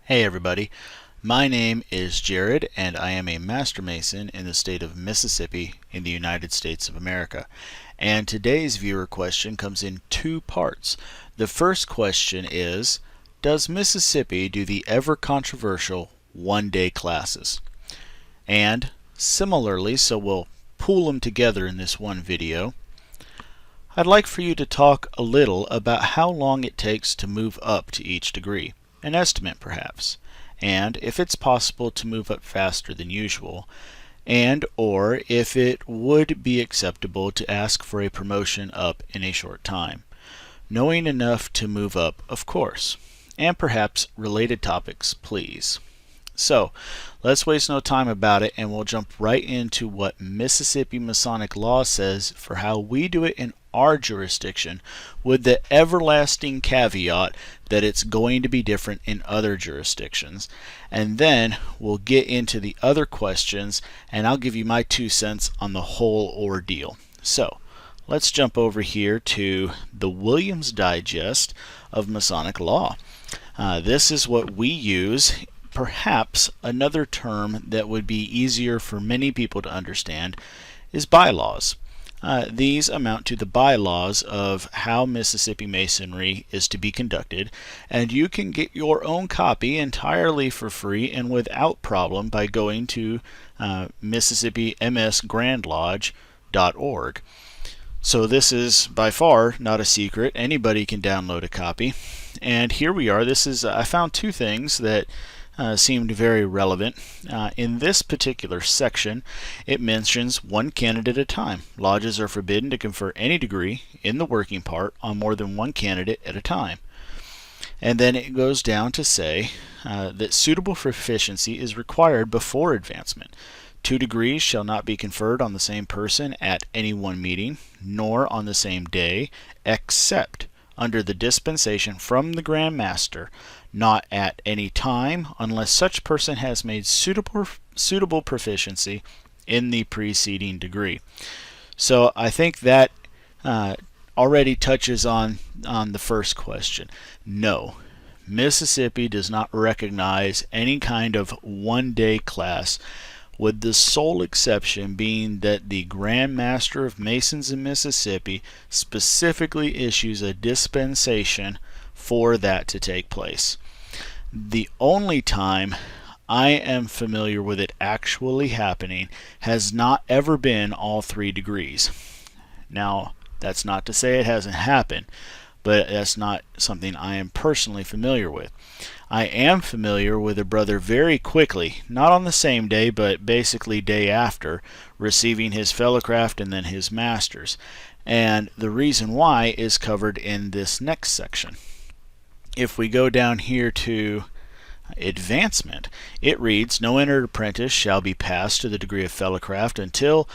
Hey everybody, my name is Jared and I am a Master Mason in the state of Mississippi in the United States of America. And today's viewer question comes in two parts. The first question is, does Mississippi do the ever controversial one-day classes? And similarly, so we'll pool them together in this one video, I'd like for you to talk a little about how long it takes to move up to each degree. An estimate perhaps, and if it's possible to move up faster than usual, and or if it would be acceptable to ask for a promotion up in a short time. Knowing enough to move up, of course, and perhaps related topics, please. So, let's waste no time about it and we'll jump right into what Mississippi Masonic law says for how we do it in our jurisdiction, with the everlasting caveat that it's going to be different in other jurisdictions. And then we'll get into the other questions and I'll give you my 2 cents on the whole ordeal. So, let's jump over here to the Williams Digest of Masonic law. This is what we use. Perhaps another term that would be easier for many people to understand is bylaws. These amount to the bylaws of how Mississippi Masonry is to be conducted, and you can get your own copy entirely for free and without problem by going to MississippiMSGrandLodge.org. So this is by far not a secret. Anybody can download a copy. And here we are. I found two things that seemed very relevant. In this particular section, it mentions one candidate at a time. Lodges are forbidden to confer any degree in the working part on more than one candidate at a time. And then it goes down to say that suitable proficiency is required before advancement. 2 degrees shall not be conferred on the same person at any one meeting, nor on the same day, except under the dispensation from the Grand Master, not at any time, unless such person has made suitable proficiency in the preceding degree. So I think that already touches on the first question. No, Mississippi does not recognize any kind of one-day class, with the sole exception being that the Grand Master of Masons in Mississippi specifically issues a dispensation for that to take place. The only time I am familiar with it actually happening has not ever been all 3 degrees. Now, that's not to say it hasn't happened, but that's not something I am personally familiar with. I am familiar with a brother very quickly, not on the same day, but basically day after, receiving his fellowcraft and then his master's. And the reason why is covered in this next section. If we go down here to advancement, it reads, no entered apprentice shall be passed to the degree of fellowcraft until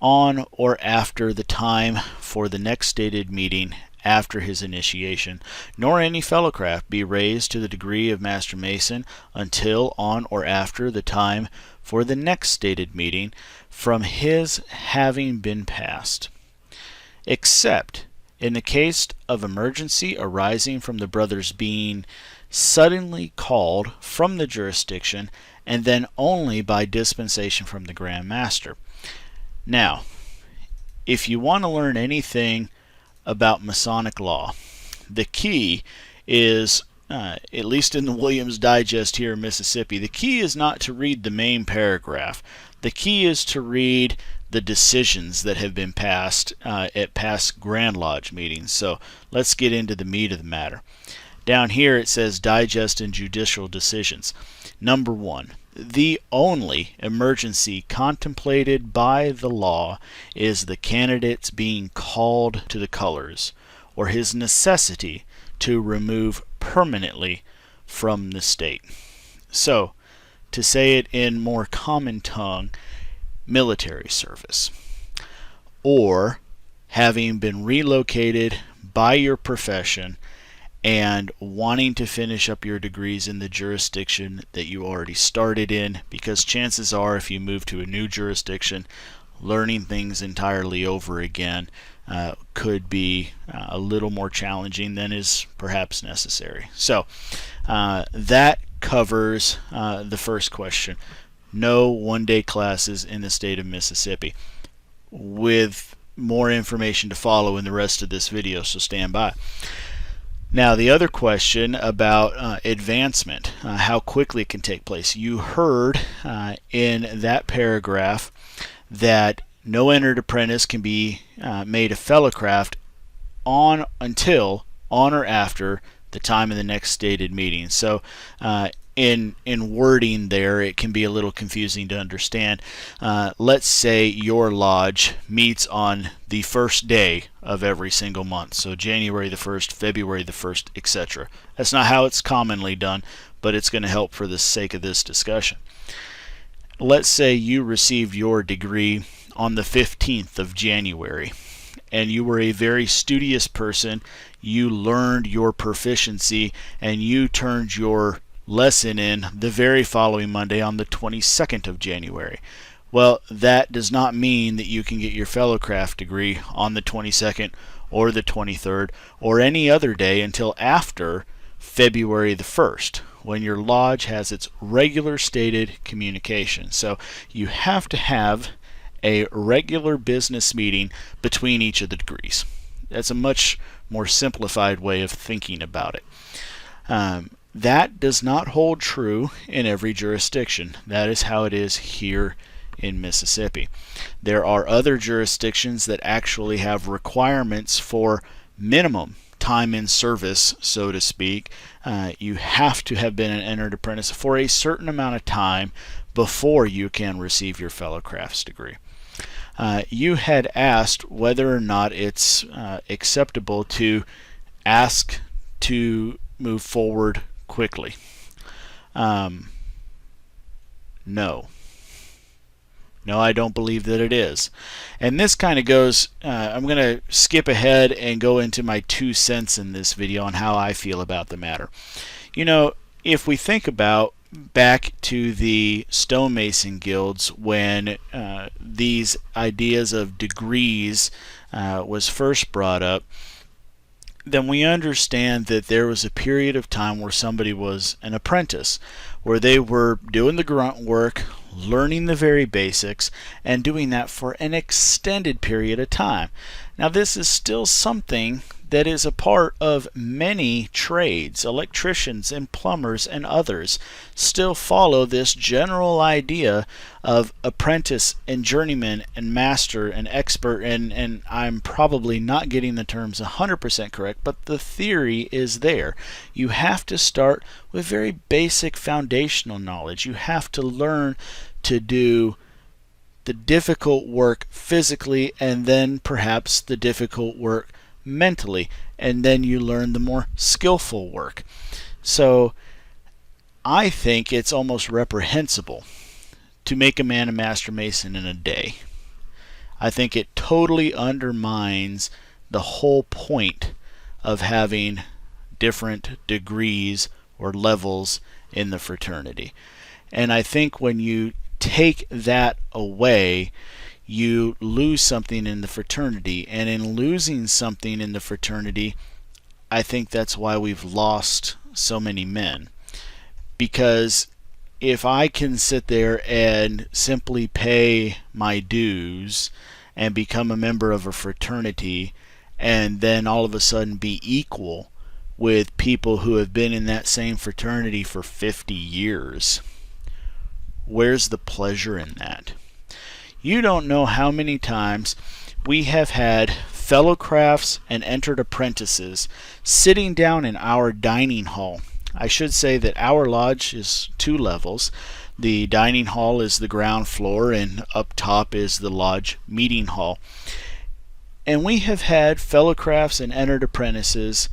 on or after the time for the next stated meeting after his initiation, nor any fellowcraft be raised to the degree of Master Mason until on or after the time for the next stated meeting from his having been passed, except in the case of emergency arising from the brother's being suddenly called from the jurisdiction, and then only by dispensation from the Grand Master. Now, if you want to learn anything about Masonic law, the key is, at least in the Williams Digest here in Mississippi, the key is not to read the main paragraph. The key is to read the decisions that have been passed at past Grand Lodge meetings. So let's get into the meat of the matter. Down here it says Digest and Judicial Decisions. Number 1. The only emergency contemplated by the law is the candidate's being called to the colors, or his necessity to remove permanently from the state. So, to say it in more common tongue, military service, or having been relocated by your profession and wanting to finish up your degrees in the jurisdiction that you already started in, because chances are if you move to a new jurisdiction, learning things entirely over again could be a little more challenging than is perhaps necessary. So that covers the first question. No one-day classes in the state of Mississippi, with more information to follow in the rest of this video, so stand by. Now, the other question about advancement, how quickly it can take place. You heard in that paragraph that no entered apprentice can be made a fellow craft until on or after the time of the next stated meeting. So in wording there, it can be a little confusing to understand. Let's say your lodge meets on the first day of every single month, so January the 1st, February the 1st, etc. That's not how it's commonly done, but it's going to help for the sake of this discussion. Let's say you received your degree on the 15th of January, and you were a very studious person. You learned your proficiency, and you turned your lesson in the very following Monday on the 22nd of January. Well, that does not mean that you can get your fellowcraft degree on the 22nd or the 23rd or any other day until after February the 1st, when your lodge has its regular stated communication. So you have to have a regular business meeting between each of the degrees. That's a much more simplified way of thinking about it. That does not hold true in every jurisdiction. That is how it is here in Mississippi. There are other jurisdictions that actually have requirements for minimum time in service, so to speak. You have to have been an entered apprentice for a certain amount of time before you can receive your fellowcrafts degree. You had asked whether or not it's acceptable to ask to move forward quickly. No, I don't believe that it is. And this kind of goes, I'm going to skip ahead and go into my 2 cents in this video on how I feel about the matter. You know, if we think about back to the stonemason guilds when these ideas of degrees was first brought up, then we understand that there was a period of time where somebody was an apprentice, where they were doing the grunt work, learning the very basics, and doing that for an extended period of time. Now, this is still something that is a part of many trades. Electricians and plumbers and others still follow this general idea of apprentice and journeyman and master and expert, and I'm probably not getting the terms 100% correct, but the theory is there. You have to start with very basic foundational knowledge. You have to learn to do the difficult work physically, and then perhaps the difficult work mentally, and then you learn the more skillful work. So I think it's almost reprehensible to make a man a master mason in a day. I think it totally undermines the whole point of having different degrees or levels in the fraternity. And I think when you take that away, you lose something in the fraternity, and in losing something in the fraternity, I think that's why we've lost so many men. Because if I can sit there and simply pay my dues and become a member of a fraternity, and then all of a sudden be equal with people who have been in that same fraternity for 50 years, where's the pleasure in that? You don't know how many times we have had fellow crafts and entered apprentices sitting down in our dining hall. I should say that our lodge is 2 levels. The dining hall is the ground floor, and up top is the lodge meeting hall. And we have had fellow crafts and entered apprentices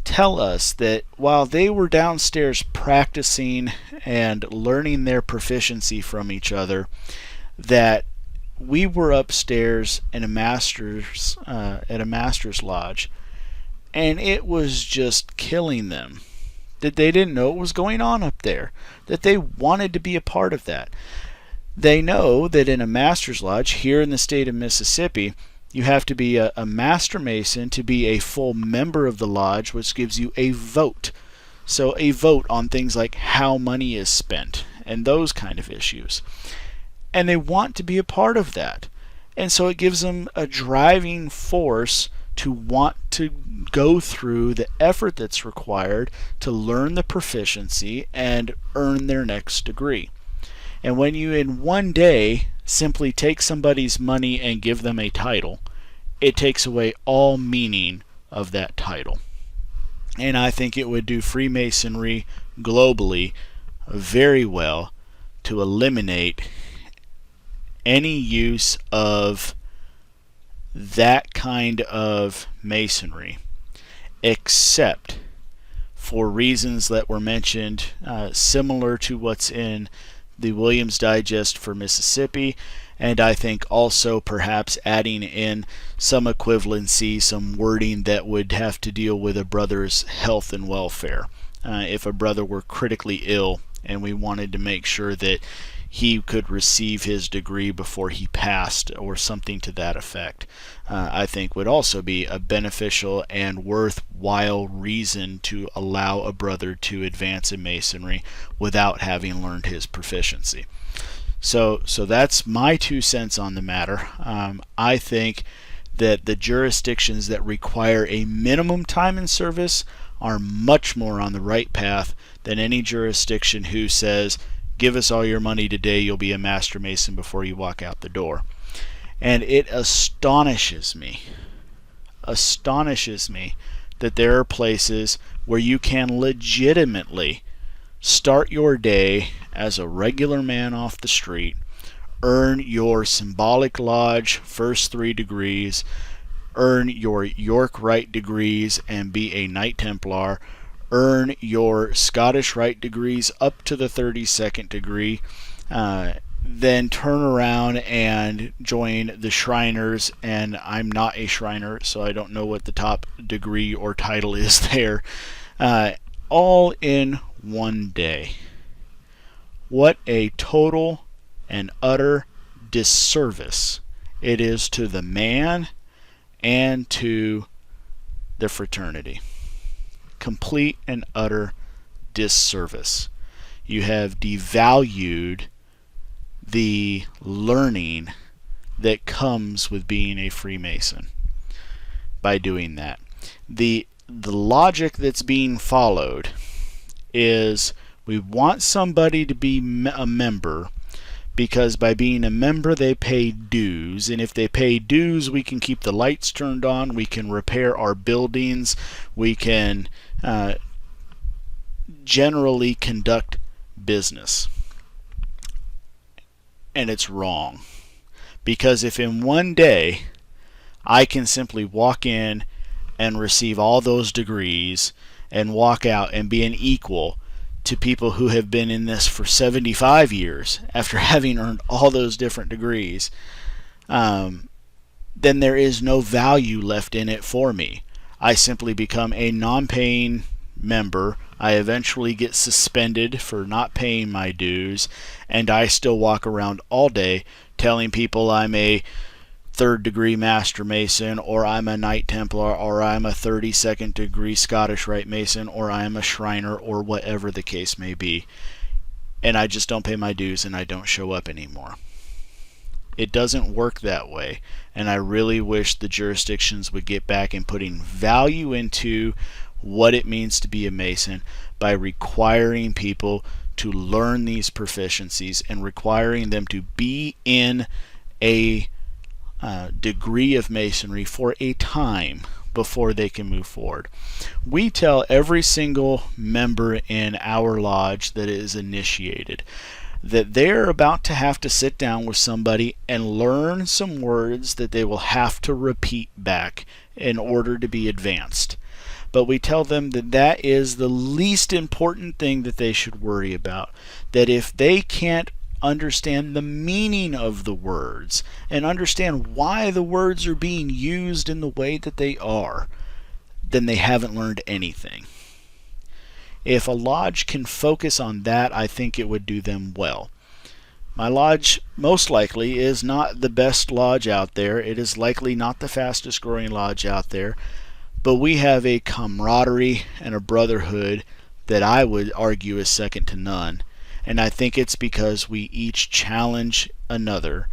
tell us that while they were downstairs practicing and learning their proficiency from each other, that we were upstairs in a master's at a master's lodge, and it was just killing them that they didn't know what was going on up there, that they wanted to be a part of that. They know that in a master's lodge here in the state of Mississippi, you have to be a master mason to be a full member of the lodge, which gives you a vote. So a vote on things like how money is spent and those kind of issues. And they want to be a part of that. And so it gives them a driving force to want to go through the effort that's required to learn the proficiency and earn their next degree. And when you in one day simply take somebody's money and give them a title, it takes away all meaning of that title. And I think it would do Freemasonry globally very well to eliminate any use of that kind of masonry, except for reasons that were mentioned, similar to what's in the Williams Digest for Mississippi, and I think also perhaps adding in some equivalency, some wording that would have to deal with a brother's health and welfare. If a brother were critically ill and we wanted to make sure that he could receive his degree before he passed, or something to that effect, I think would also be a beneficial and worthwhile reason to allow a brother to advance in masonry without having learned his proficiency. So that's my 2 cents on the matter. I think that the jurisdictions that require a minimum time in service are much more on the right path than any jurisdiction who says, give us all your money today, you'll be a master mason before you walk out the door. And it astonishes me that there are places where you can legitimately start your day as a regular man off the street, earn your symbolic lodge first 3 degrees, earn your York Rite degrees and be a Knight Templar, earn your Scottish Rite degrees up to the 32nd degree, then turn around and join the Shriners, and I'm not a Shriner, so I don't know what the top degree or title is there, all in one day. What a total and utter disservice it is to the man and to the fraternity. Complete and utter disservice. You have devalued the learning that comes with being a Freemason by doing that. The logic that's being followed is we want somebody to be a member because by being a member they pay dues, and if they pay dues we can keep the lights turned on, we can repair our buildings, we can generally conduct business. And it's wrong, because if in one day I can simply walk in and receive all those degrees and walk out and be an equal to people who have been in this for 75 years after having earned all those different degrees, then there is no value left in it for me. I simply become a non-paying member. I eventually get suspended for not paying my dues, and I still walk around all day telling people I'm a 3rd degree Master Mason, or I'm a Knight Templar, or I'm a 32nd degree Scottish Rite Mason, or I'm a Shriner, or whatever the case may be. And I just don't pay my dues and I don't show up anymore. It doesn't work that way, and I really wish the jurisdictions would get back in putting value into what it means to be a Mason by requiring people to learn these proficiencies and requiring them to be in a degree of Masonry for a time before they can move forward. We tell every single member in our lodge that is initiated that they're about to have to sit down with somebody and learn some words that they will have to repeat back in order to be advanced. But we tell them that that is the least important thing that they should worry about. That if they can't understand the meaning of the words and understand why the words are being used in the way that they are, then they haven't learned anything. If a lodge can focus on that, I think it would do them well. My lodge most likely is not the best lodge out there. It is likely not the fastest growing lodge out there, but we have a camaraderie and a brotherhood that I would argue is second to none. And I think it's because we each challenge another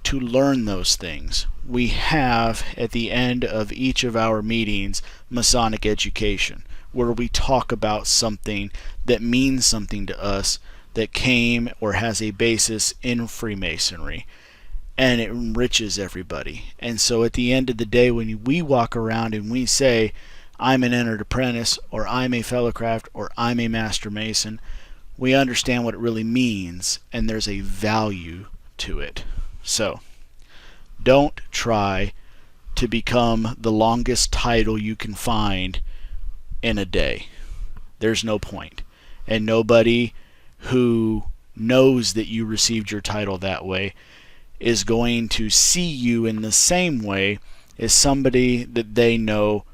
to learn those things. We have, at the end of each of our meetings, Masonic education, where we talk about something that means something to us, that came or has a basis in Freemasonry, and it enriches everybody. And so at the end of the day, when we walk around and we say, I'm an entered apprentice, or I'm a fellow craft, or I'm a master mason, we understand what it really means, and there's a value to it. So don't try to become the longest title you can find in a day. There's no point. And nobody who knows that you received your title that way is going to see you in the same way as somebody that they know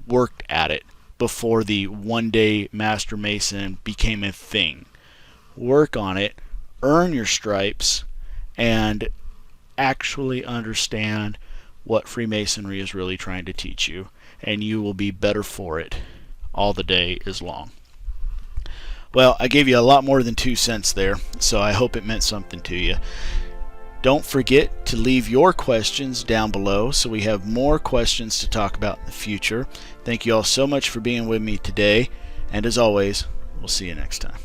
worked at it before the one-day Master Mason became a thing. Work on it, earn your stripes, and actually understand what Freemasonry is really trying to teach you, and you will be better for it all the day is long. Well, I gave you a lot more than 2 cents there, so I hope it meant something to you. Don't forget to leave your questions down below so we have more questions to talk about in the future. Thank you all so much for being with me today, and as always, we'll see you next time.